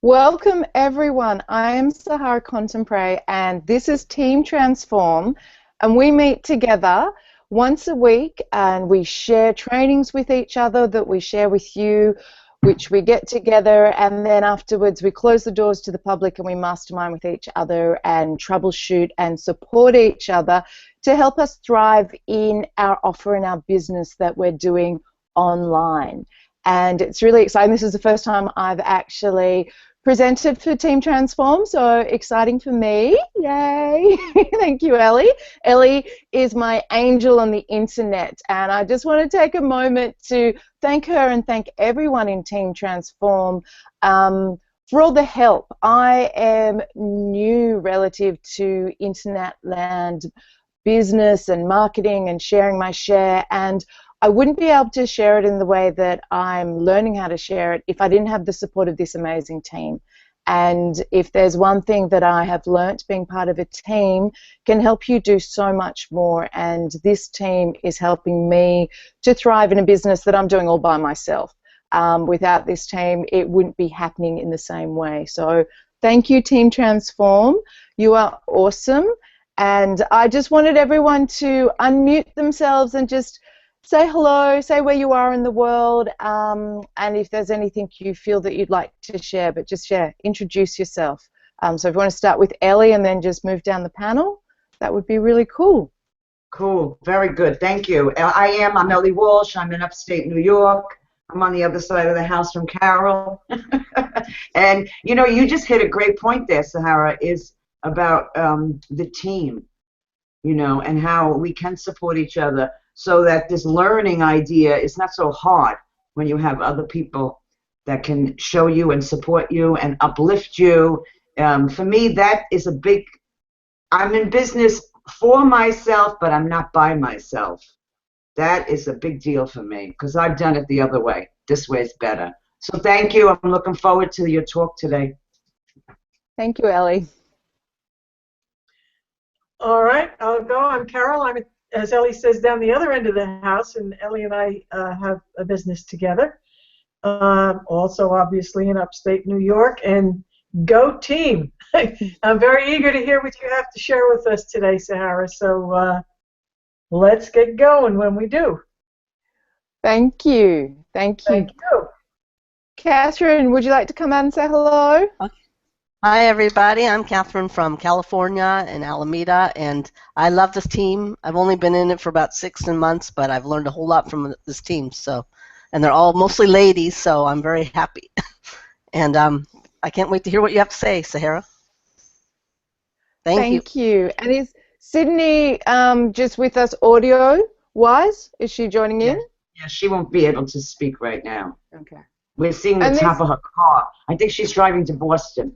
Welcome everyone. I am Sahara Contemporary and this is Team Transform, and we meet together once a week and we share trainings with each other that we share with you, which we get together, and then afterwards we close the doors to the public and we mastermind with each other and troubleshoot and support each other to help us thrive in our offer and our business that we're doing online. And it's really exciting. This is the first time I've actually presented for Team Transform, so exciting for me. Yay. Thank you, Ellie. Ellie is my angel on the internet, and I just want to take a moment to thank her and thank everyone in Team Transform for all the help. I am new relative to internet land business and marketing and sharing my share, and I wouldn't be able to share it in the way that I'm learning how to share it if I didn't have the support of this amazing team. And if there's one thing that I have learnt, being part of a team can help you do so much more, and this team is helping me to thrive in a business that I'm doing all by myself. Without this team, it wouldn't be happening in the same way. So thank you, Team Transform. You are awesome. And I just wanted everyone to unmute themselves and just say hello, say where you are in the world, and if there's anything you feel that you'd like to share, but just share, introduce yourself. So if you want to start with Ellie and then just move down the panel, that would be really cool. Cool, very good, thank you. I'm Ellie Walsh. I'm in upstate New York. I'm on the other side of the house from Carol. And you know, you just hit a great point there, Sahara, is about the team, you know, and how we can support each other, so that this learning idea is not so hard when you have other people that can show you and support you and uplift you. For me, that is a big, I'm in business for myself, but I'm not by myself. That is a big deal for me because I've done it the other way. This way is better. So thank you. I'm looking forward to your talk today. Thank you, Ellie. All right, I'll go. I'm Carol. I'm, as Ellie says, down the other end of the house, and Ellie and I have a business together. Also, obviously, in upstate New York, and go team. I'm very eager to hear what you have to share with us today, Sahara, so let's get going when we do. Thank you. Thank you. Thank you. Catherine, would you like to come out and say hello? Okay. Hi, everybody. I'm Catherine from California in Alameda, and I love this team. I've only been in it for about 6 months, but I've learned a whole lot from this team. So, and they're all mostly ladies, so I'm very happy. And I can't wait to hear what you have to say, Sahara. Thank you. And is Sydney just with us audio-wise? Is she joining in? Yeah, she won't be able to speak right now. Okay. We're seeing the top of her car. I think she's driving to Boston.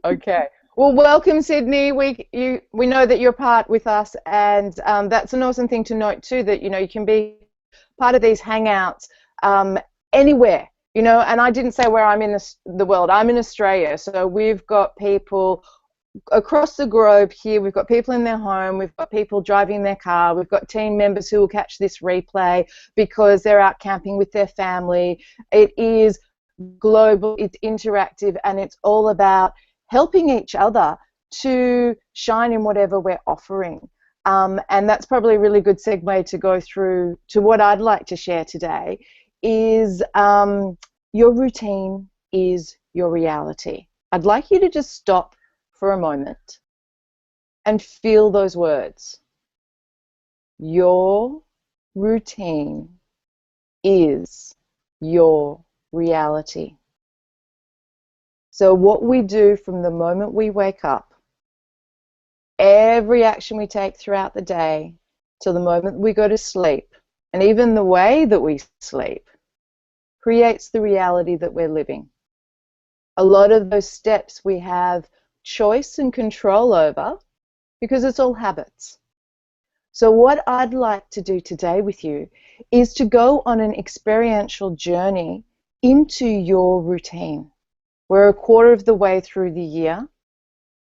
Okay. Well, welcome, Sydney. We know that you're part with us, and that's an awesome thing to note too. That you can be part of these hangouts anywhere. And I didn't say where I'm in the world. I'm in Australia, so we've got people across the globe here. We've got people in their home, we've got people driving their car, we've got team members who will catch this replay because they're out camping with their family. It is global, it's interactive, and it's all about helping each other to shine in whatever we're offering. And that's probably a really good segue to go through to what I'd like to share today is your routine is your reality. I'd like you to just stop for a moment and feel those words. Your routine is your reality. So what we do from the moment we wake up, every action we take throughout the day till the moment we go to sleep, and even the way that we sleep, creates the reality that we're living. A lot of those steps we have choice and control over because it's all habits. So what I'd like to do today with you is to go on an experiential journey into your routine. We're a quarter of the way through the year,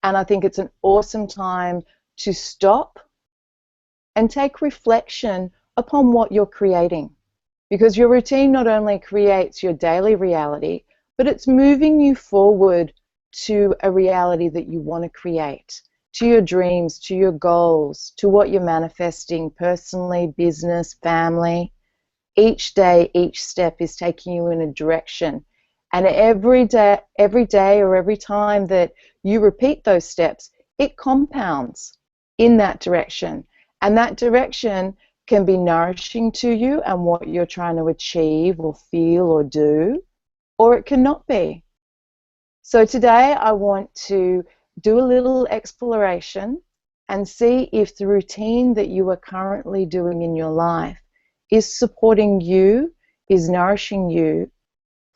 and I think it's an awesome time to stop and take reflection upon what you're creating, because your routine not only creates your daily reality, but it's moving you forward to a reality that you want to create, to your dreams, to your goals, to what you're manifesting personally, business, family. Each day, each step is taking you in a direction. And every day or every time that you repeat those steps, it compounds in that direction. And that direction can be nourishing to you and what you're trying to achieve or feel or do, or it cannot be. So today I want to do a little exploration and see if the routine that you are currently doing in your life is supporting you, is nourishing you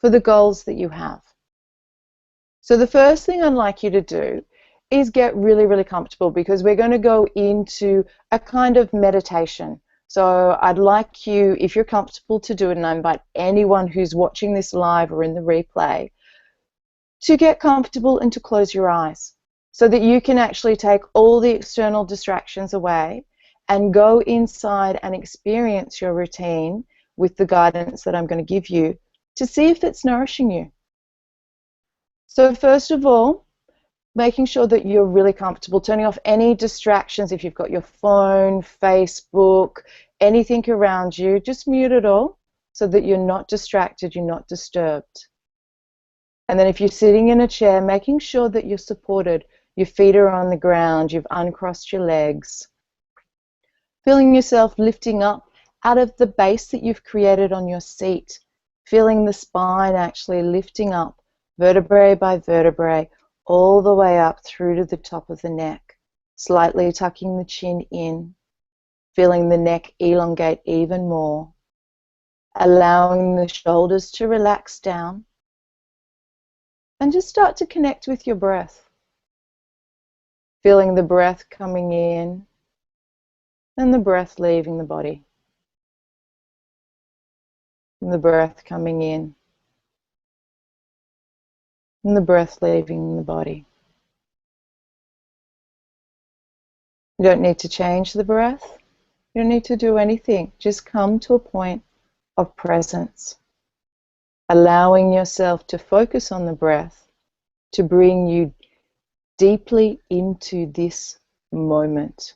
for the goals that you have. So the first thing I'd like you to do is get really, really comfortable, because we're going to go into a kind of meditation. So I'd like you, if you're comfortable, to do it, and I invite anyone who's watching this live or in the replay to get comfortable and to close your eyes so that you can actually take all the external distractions away and go inside and experience your routine with the guidance that I'm going to give you to see if it's nourishing you. So first of all, making sure that you're really comfortable, turning off any distractions. If you've got your phone, Facebook, anything around you, just mute it all so that you're not distracted, you're not disturbed. And then if you're sitting in a chair, making sure that you're supported, your feet are on the ground, you've uncrossed your legs, feeling yourself lifting up out of the base that you've created on your seat, feeling the spine actually lifting up, vertebrae by vertebrae, all the way up through to the top of the neck, slightly tucking the chin in, feeling the neck elongate even more, allowing the shoulders to relax down, and just start to connect with your breath, feeling the breath coming in and the breath leaving the body, and the breath coming in and the breath leaving the body. You don't need to change the breath. You don't need to do anything. Just come to a point of presence, allowing yourself to focus on the breath to bring you deeply into this moment.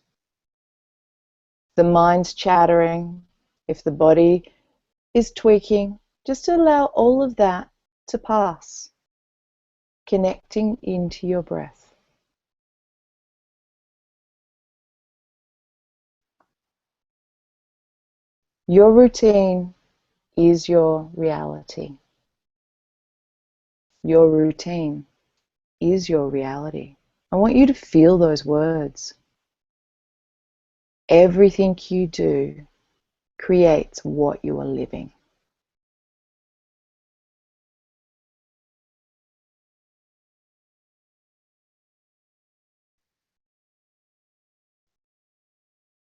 The mind's chattering, if the body is tweaking, just allow all of that to pass, connecting into your breath. Your routine is your reality. Your routine is your reality. I want you to feel those words. Everything you do creates what you are living.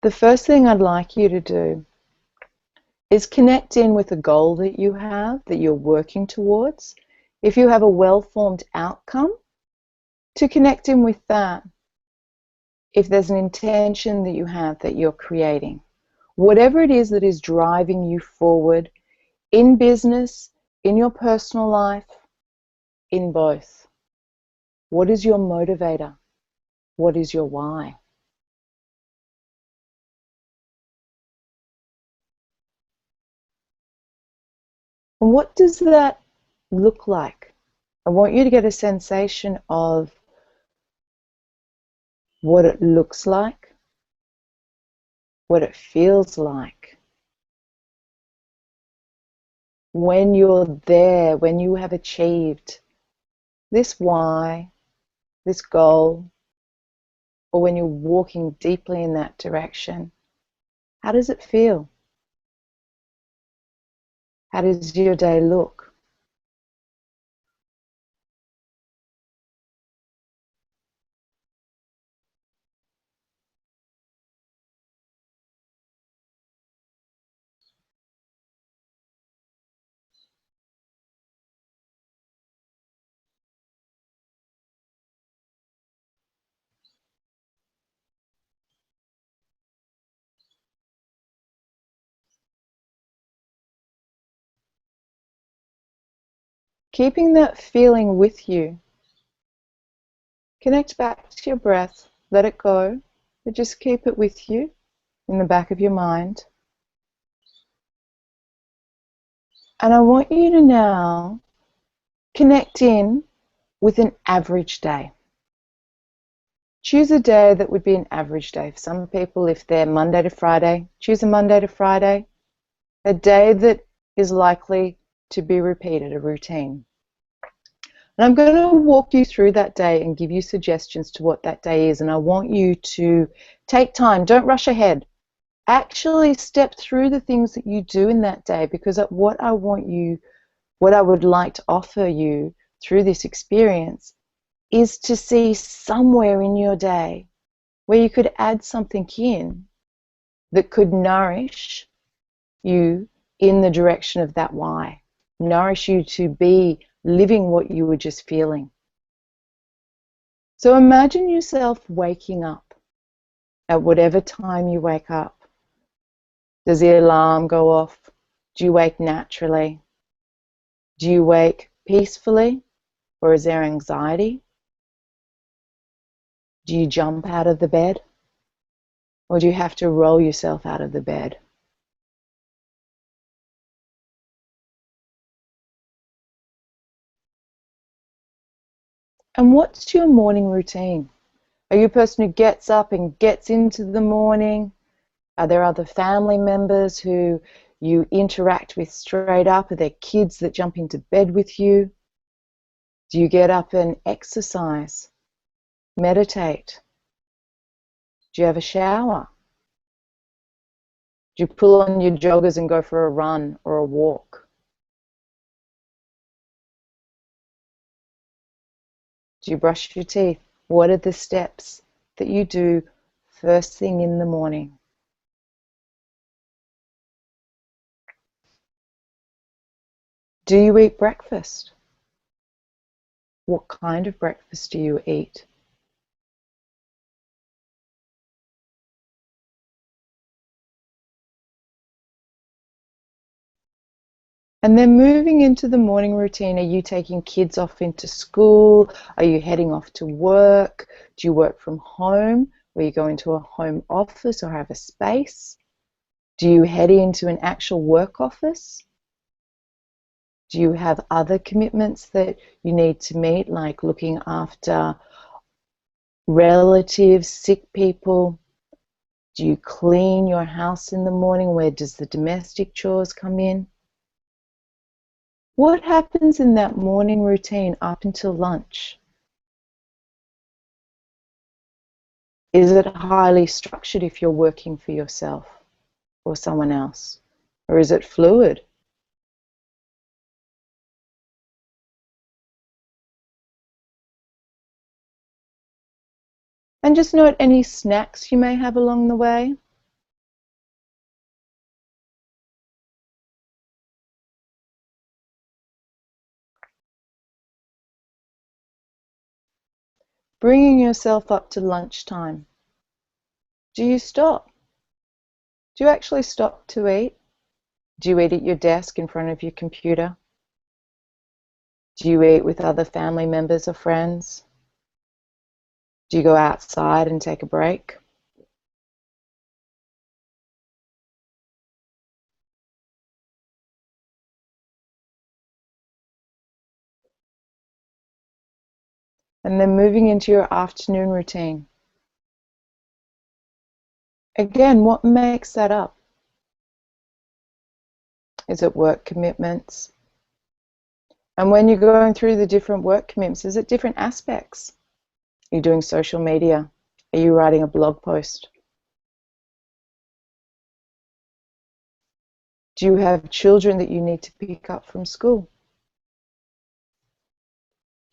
The first thing I'd like you to do is connect in with a goal that you have, that you're working towards. If you have a well-formed outcome, to connect in with that. If there's an intention that you have that you're creating, whatever it is that is driving you forward in business, in your personal life, in both. What is your motivator? What is your why? And what does that look like? I want you to get a sensation of what it looks like, what it feels like. When you're there, when you have achieved this why, this goal, or when you're walking deeply in that direction, how does it feel? How does your day look? keeping that feeling with you. Connect back to your breath, let it go, but just keep it with you in the back of your mind. And I want you to now connect in with an average day. Choose a day that would be an average day. For some people, if they're Monday to Friday, choose a Monday to Friday, a day that is likely to be repeated, a routine. And I'm going to walk you through that day and give you suggestions to what that day is. And I want you to take time. Don't rush ahead. Actually step through the things that you do in that day, because what I would like to offer you through this experience is to see somewhere in your day where you could add something in that could nourish you in the direction of that why. Nourish you to be living what you were just feeling. So imagine yourself waking up at whatever time you wake up. Does the alarm go off? Do you wake naturally? Do you wake peacefully, or is there anxiety? Do you jump out of the bed, or do you have to roll yourself out of the bed? And what's your morning routine? Are you a person who gets up and gets into the morning? Are there other family members who you interact with straight up? Are there kids that jump into bed with you? Do you get up and exercise, meditate? Do you have a shower? Do you pull on your joggers and go for a run or a walk? Do you brush your teeth? What are the steps that you do first thing in the morning? Do you eat breakfast? What kind of breakfast do you eat? And then moving into the morning routine, are you taking kids off into school? Are you heading off to work? Do you work from home, where you go into a home office or have a space? Do you head into an actual work office? Do you have other commitments that you need to meet, like looking after relatives, sick people? Do you clean your house in the morning? Where does the domestic chores come in? What happens in that morning routine up until lunch? Is it highly structured if you're working for yourself or someone else? Or is it fluid? And just note any snacks you may have along the way. Bringing yourself up to lunchtime. Do you stop? Do you actually stop to eat? Do you eat at your desk in front of your computer? Do you eat with other family members or friends? Do you go outside and take a break? And then moving into your afternoon routine. Again, what makes that up? Is it work commitments? And when you're going through the different work commitments, is it different aspects? Are you doing social media? Are you writing a blog post? Do you have children that you need to pick up from school?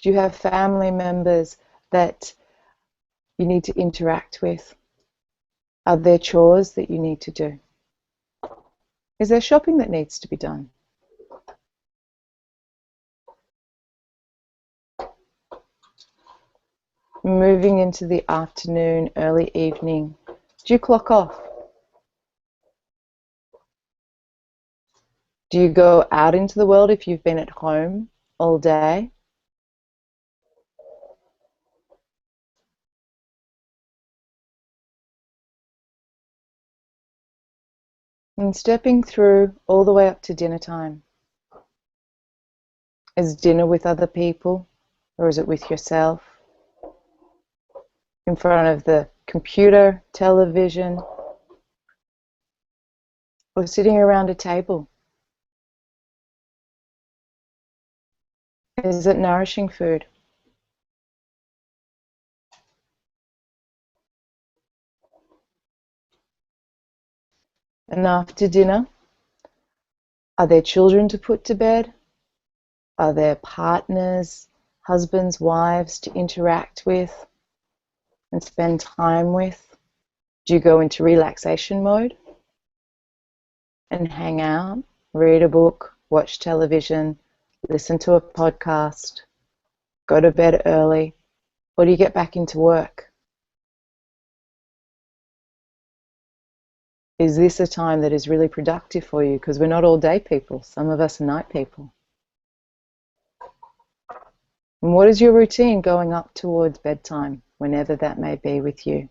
Do you have family members that you need to interact with? Are there chores that you need to do? Is there shopping that needs to be done? Moving into the afternoon, early evening, do you clock off? Do you go out into the world if you've been at home all day. And stepping through all the way up to dinner time. Is dinner with other people, or is it with yourself? In front of the computer, television, or sitting around a table? Is it nourishing food? And after dinner, are there children to put to bed? Are there partners, husbands, wives to interact with and spend time with? Do you go into relaxation mode and hang out, read a book, watch television, listen to a podcast, go to bed early, or do you get back into work? Is this a time that is really productive for you? Because we're not all day people. Some of us are night people. And what is your routine going up towards bedtime, whenever that may be with you?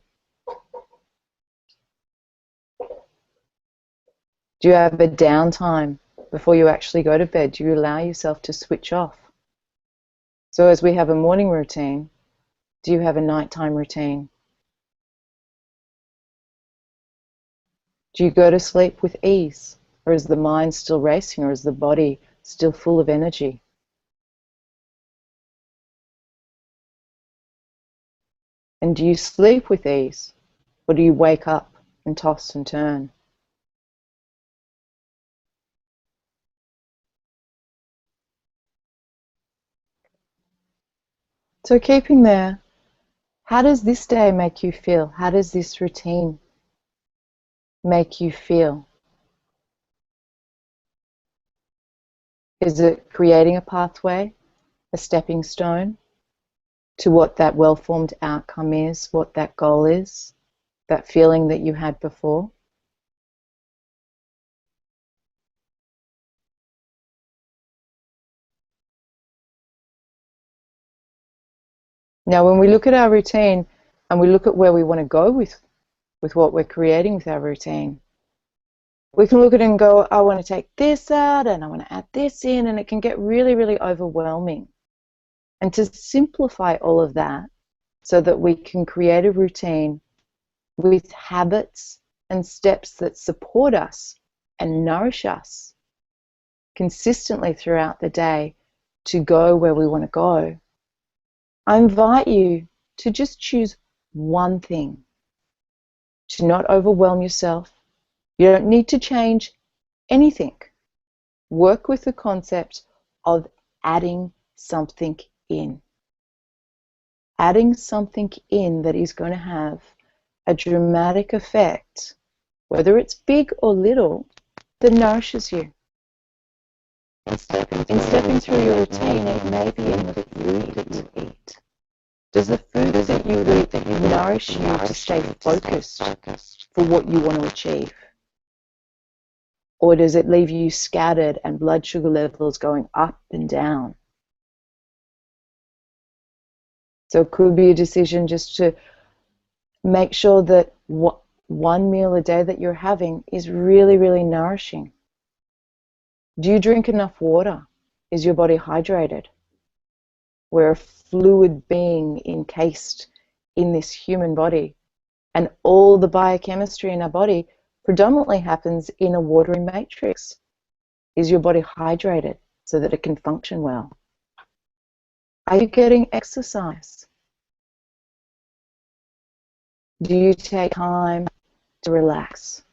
Do you have a downtime before you actually go to bed? Do you allow yourself to switch off? So as we have a morning routine, do you have a nighttime routine? Do you go to sleep with ease? Or is the mind still racing? Or is the body still full of energy? And do you sleep with ease? Or do you wake up and toss and turn? So keeping there, how does this day make you feel? How does this routine make you feel? Is it creating a pathway, a stepping stone to what that well-formed outcome is, what that goal is, that feeling that you had before? Now, when we look at our routine and we look at where we want to go with what we're creating with our routine, we can look at it and go, I want to take this out and I want to add this in, and it can get really, really overwhelming. And to simplify all of that so that we can create a routine with habits and steps that support us and nourish us consistently throughout the day to go where we want to go, I invite you to just choose one thing, to not overwhelm yourself. You don't need to change anything. Work with the concept of adding something in. Adding something in that is going to have a dramatic effect, whether it's big or little, that nourishes you. In stepping through your routine, it may be in the food that you eat. Does the food that you eat nourish you to stay focused for what you want to achieve? Or does it leave you scattered and blood sugar levels going up and down? So it could be a decision just to make sure that one meal a day that you're having is really, really nourishing. Do you drink enough water? Is your body hydrated? We're a fluid being encased in this human body, and all the biochemistry in our body predominantly happens in a watery matrix. Is your body hydrated so that it can function well? Are you getting exercise? Do you take time to relax?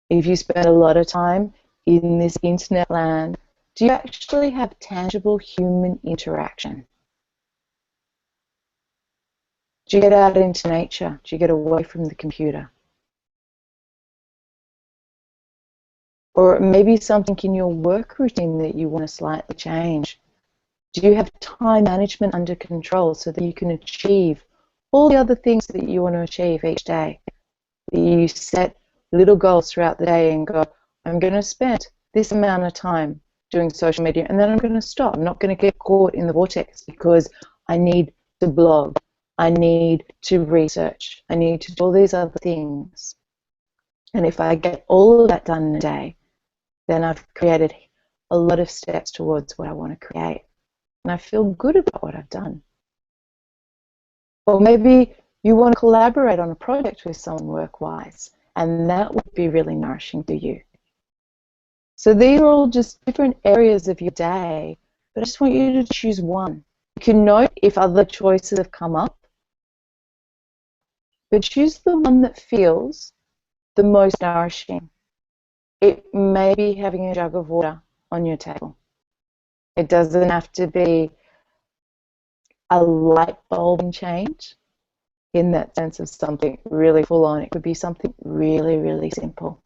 If you spend a lot of time in this internet land, do you actually have tangible human interaction? Do you get out into nature? Do you get away from the computer? Or maybe something in your work routine that you want to slightly change. Do you have time management under control so that you can achieve all the other things that you want to achieve each day? You set little goals throughout the day and go, I'm going to spend this amount of time doing social media, and then I'm going to stop. I'm not going to get caught in the vortex because I need to blog, I need to research, I need to do all these other things. And if I get all of that done in a day, then I've created a lot of steps towards what I want to create. And I feel good about what I've done. Or maybe you want to collaborate on a project with someone work-wise, and that would be really nourishing to you. So these are all just different areas of your day, but I just want you to choose one. You can note if other choices have come up, but choose the one that feels the most nourishing. It may be having a jug of water on your table. It doesn't have to be a light bulb change in that sense of something really full on. It could be something really, really simple.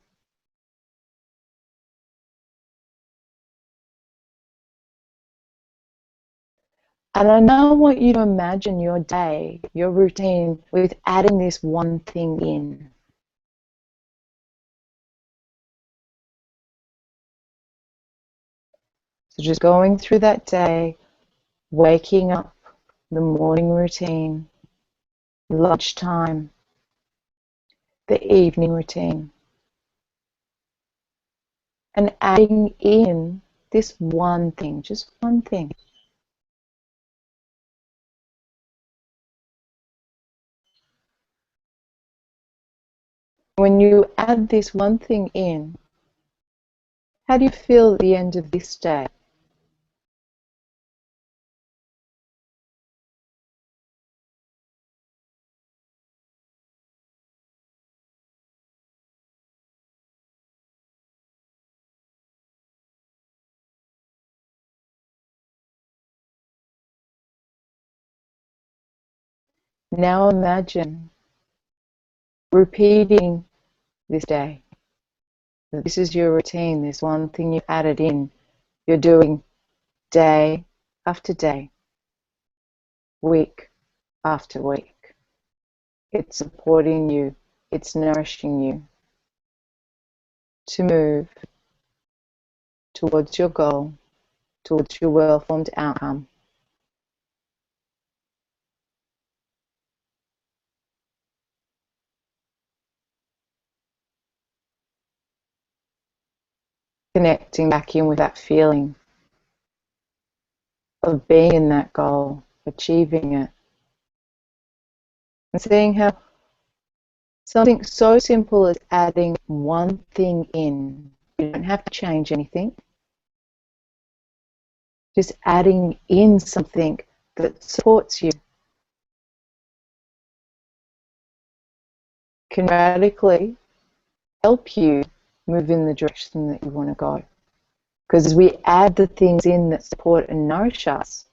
And I now want you to imagine your day, your routine, with adding this one thing in. So just going through that day, waking up, the morning routine, lunchtime, the evening routine, and adding in this one thing, just one thing. When you add this one thing in, how do you feel at the end of this day? Now imagine repeating this day. This is your routine, this one thing you've added in. You're doing day after day, week after week. It's supporting you, it's nourishing you to move towards your goal, towards your well-formed outcome. Connecting back in with that feeling of being in that goal, achieving it, and seeing how something so simple as adding one thing in, you don't have to change anything, just adding in something that supports you can radically help you move in the direction that you want to go. Because as we add the things in that support and nourish us,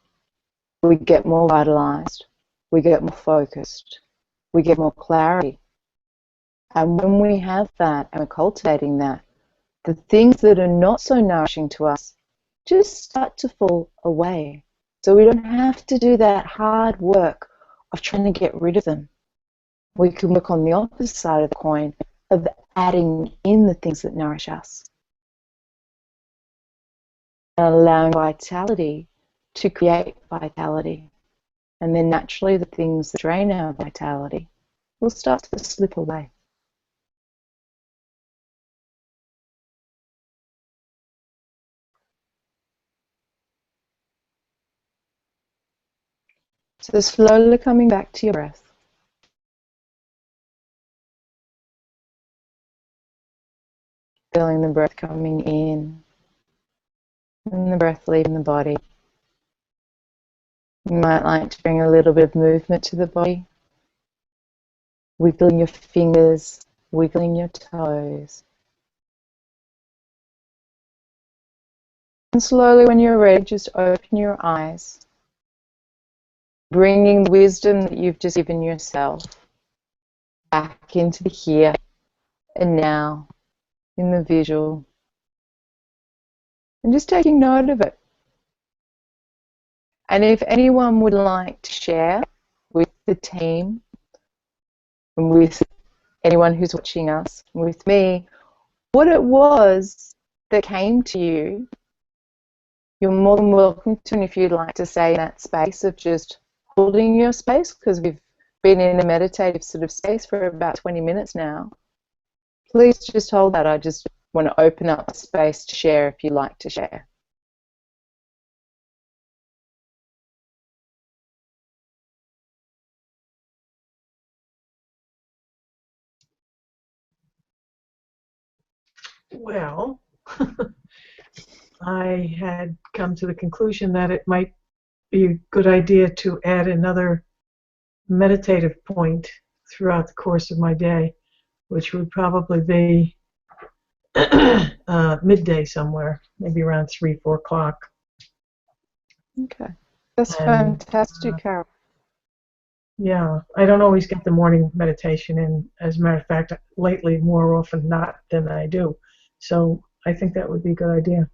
we get more vitalized, we get more focused, we get more clarity. And when we have that and we're cultivating that, the things that are not so nourishing to us just start to fall away. So we don't have to do that hard work of trying to get rid of them. We can work on the opposite side of the coin of adding in the things that nourish us. And allowing vitality to create vitality. And then naturally the things that drain our vitality will start to slip away. So slowly coming back to your breath. Feeling the breath coming in and the breath leaving the body. You might like to bring a little bit of movement to the body. Wiggling your fingers, wiggling your toes. And slowly when you're ready, just open your eyes. Bringing the wisdom that you've just given yourself back into the here and now in the visual. And just taking note of it. And if anyone would like to share with the team and with anyone who's watching us, with me, what it was that came to you you're more than welcome to, and if you'd like to stay in that space of just holding your space, because we've been in a meditative sort of space for about 20 minutes now, please just hold that. I just want to open up the space to share if you'd like to share. Well, I had come to the conclusion that it might be a good idea to add another meditative point throughout the course of my day, which would probably be midday somewhere, maybe around 3, 4 o'clock. Okay. That's And, fantastic, Carol. Yeah, I don't always get the morning meditation in. As a matter of fact, lately, more often not than I do. So I think that would be a good idea.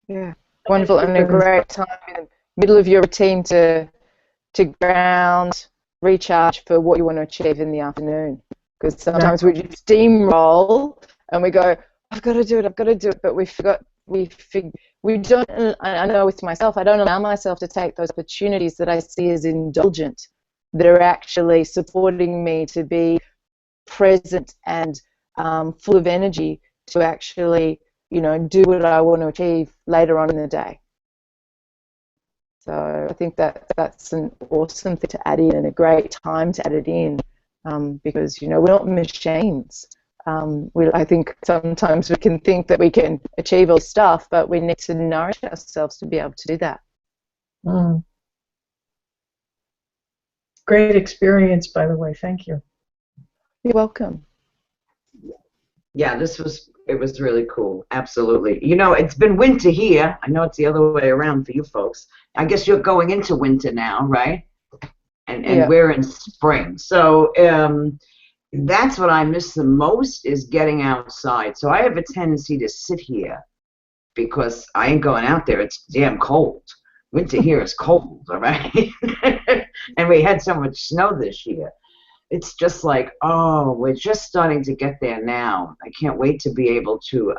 Yeah, wonderful, and a great time in the middle of your routine to ground, recharge for what you want to achieve in the afternoon. Because sometimes we just steamroll and we go, I've got to do it, but we don't. I know with myself, I don't allow myself to take those opportunities that I see as indulgent, that are actually supporting me to be present and full of energy to actually, do what I want to achieve later on in the day. So I think that's an awesome thing to add in, and a great time to add it in, because we're not machines. I think sometimes we can think that we can achieve all stuff, but we need to nourish ourselves to be able to do that. Mm. Great experience, by the way. Thank you. You're welcome. Yeah, it was really cool. Absolutely. It's been winter here. I know it's the other way around for you folks. I guess you're going into winter now, right? And Yeah. We're in spring. So that's what I miss the most, is getting outside. So I have a tendency to sit here because I ain't going out there. It's damn cold. Winter here is cold, all right? And we had so much snow this year. It's just like, oh, we're just starting to get there now. I can't wait to be able to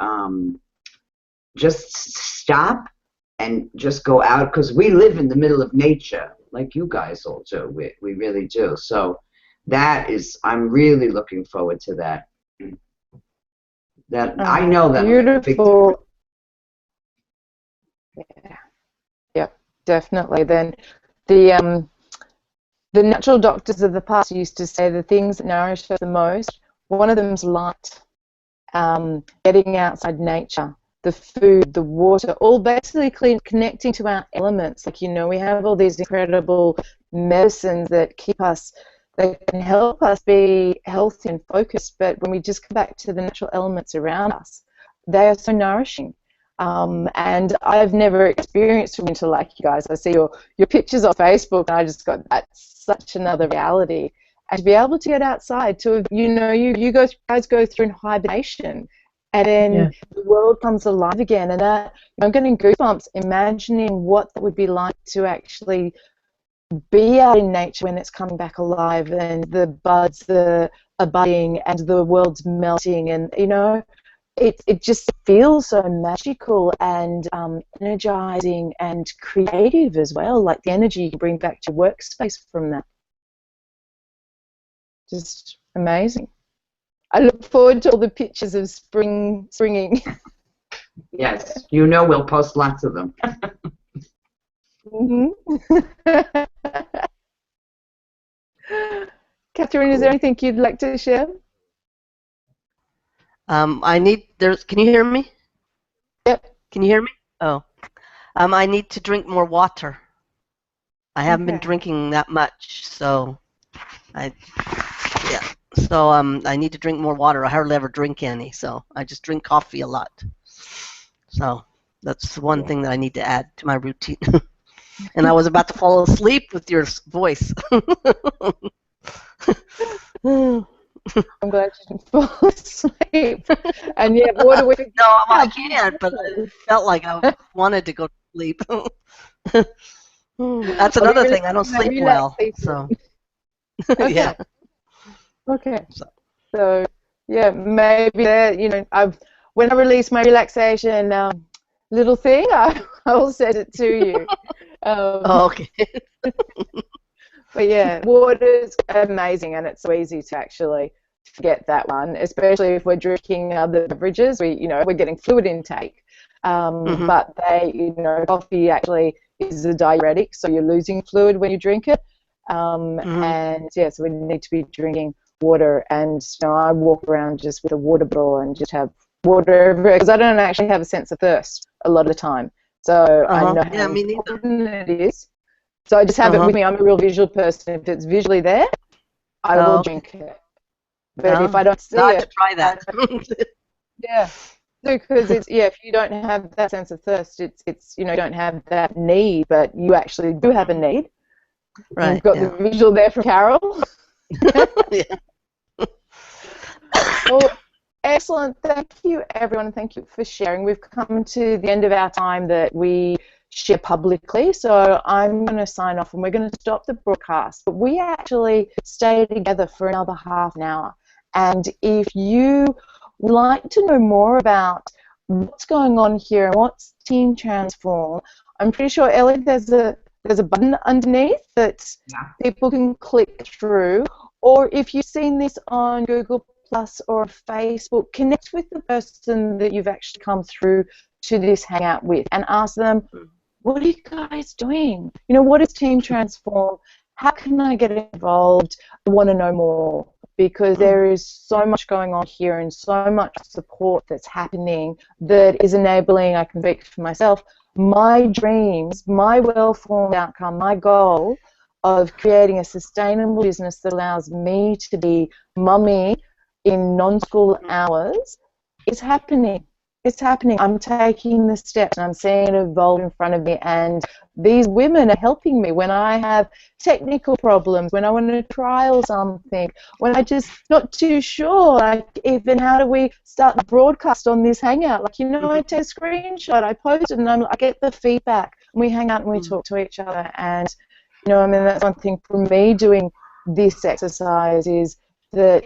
just stop and just go out, because we live in the middle of nature, like you guys all do. We really do. So I'm really looking forward to that. I know that. Beautiful. Yeah, definitely. Then the natural doctors of the past used to say the things that nourish us the most, one of them is light, getting outside nature, the food, the water, all basically connecting to our elements. Like, we have all these incredible medicines that can help us be healthy and focused, but when we just come back to the natural elements around us, they are so nourishing. And I've never experienced winter like you guys. I see your pictures on Facebook, and I just got such another reality. And to be able to get outside, you guys go through in hibernation, and then the world comes alive again. And I'm getting goosebumps imagining what that would be like to actually be out in nature when it's coming back alive, and the buds are budding, and the world's melting, and it just feels so magical and energizing and creative as well, like the energy you can bring back to workspace from that. Just amazing. I look forward to all the pictures of springing. Yes, we'll post lots of them. Catherine, is there anything you'd like to share? Can you hear me? Yep. Can you hear me? Oh. I need to drink more water. I haven't been drinking that much, so I need to drink more water. I hardly ever drink any, so I just drink coffee a lot. So that's one thing that I need to add to my routine. And I was about to fall asleep with your voice. I'm glad you didn't fall asleep. And yet, what do we? No, I can't, but I felt like I wanted to go to sleep. That's another thing. I don't sleep well. So, okay. Yeah. Okay. So, yeah, maybe when I release my relaxation little thing, I will send it to you. Oh, okay. But yeah, water's amazing, and it's so easy to actually get that one, especially if we're drinking other beverages. We're getting fluid intake. Mhm. But coffee actually is a diuretic, so you're losing fluid when you drink it. Mhm. And yeah, so we need to be drinking water. And I walk around just with a water bottle and just have water everywhere because I don't actually have a sense of thirst a lot of the time. So I know how Yeah, me neither. important it is. So I just have it Uh-huh. with me. I'm a real visual person. If it's visually there, I will Oh, okay. drink it. But if Oh, I don't now I see have to it, try I that. don't, yeah. Because if you don't have that sense of thirst, it's you don't have that need, but you actually do have a need. And Right, you've got the yeah. visual there from Carol. Yeah. Well, excellent. Thank you, everyone. Thank you for sharing. We've come to the end of our time that we share publicly, so I'm going to sign off and we're going to stop the broadcast. But we actually stay together for another half an hour. And if you would like to know more about what's going on here and what's Team Transform, I'm pretty sure, Ellie, there's a button underneath that Yeah. people can click through. Or if you've seen this on Google Plus or Facebook, connect with the person that you've actually come through to this Hangout with and ask them, what are you guys doing? What is Team Transform? How can I get involved? I want to know more because there is so much going on here and so much support that's happening that is enabling, I can speak for myself, my dreams, my well-formed outcome, my goal of creating a sustainable business that allows me to be mummy in non-school hours is happening. It's happening. I'm taking the steps and I'm seeing it evolve in front of me, and these women are helping me when I have technical problems, when I want to trial something, when I just not too sure, like even how do we start the broadcast on this Hangout? I take a screenshot, I post it, and I get the feedback, and we hang out and we talk to each other. And that's one thing for me doing this exercise is that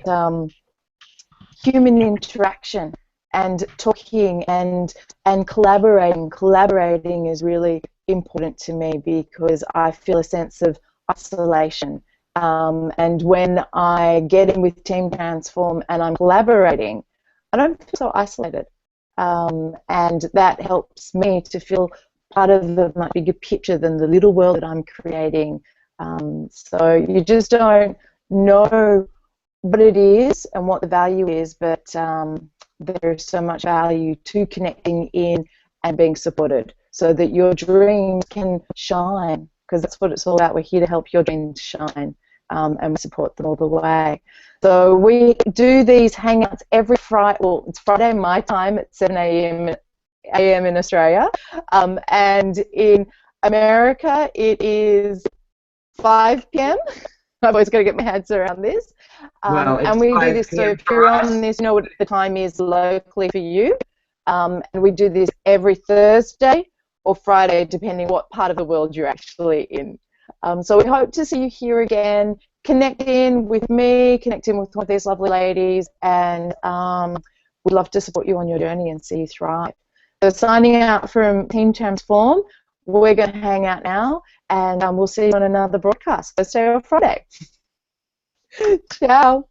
human interaction and talking and collaborating is really important to me because I feel a sense of isolation. And when I get in with Team Transform and I'm collaborating, I don't feel so isolated. And that helps me to feel part of the much bigger picture than the little world that I'm creating. So you just don't know what it is and what the value is, but there's so much value to connecting in and being supported so that your dreams can shine, because that's what it's all about. We're here to help your dreams shine, and we support them all the way. So we do these hangouts every Friday. Well, it's Friday my time at 7 a.m. in Australia, and in America it is 5 p.m. I've always got to get my heads around this. Well, And it's we do 5 this, so p.m. if for you're on us. this, you know what the time is locally for you. And we do this every Thursday or Friday, depending what part of the world you're actually in. So we hope to see you here again. Connect in with me, connect in with one of these lovely ladies, and we'd love to support you on your journey and see you thrive. So signing out from Team Transform, we're going to hang out now, and we'll see you on another broadcast Thursday or Friday. Ciao.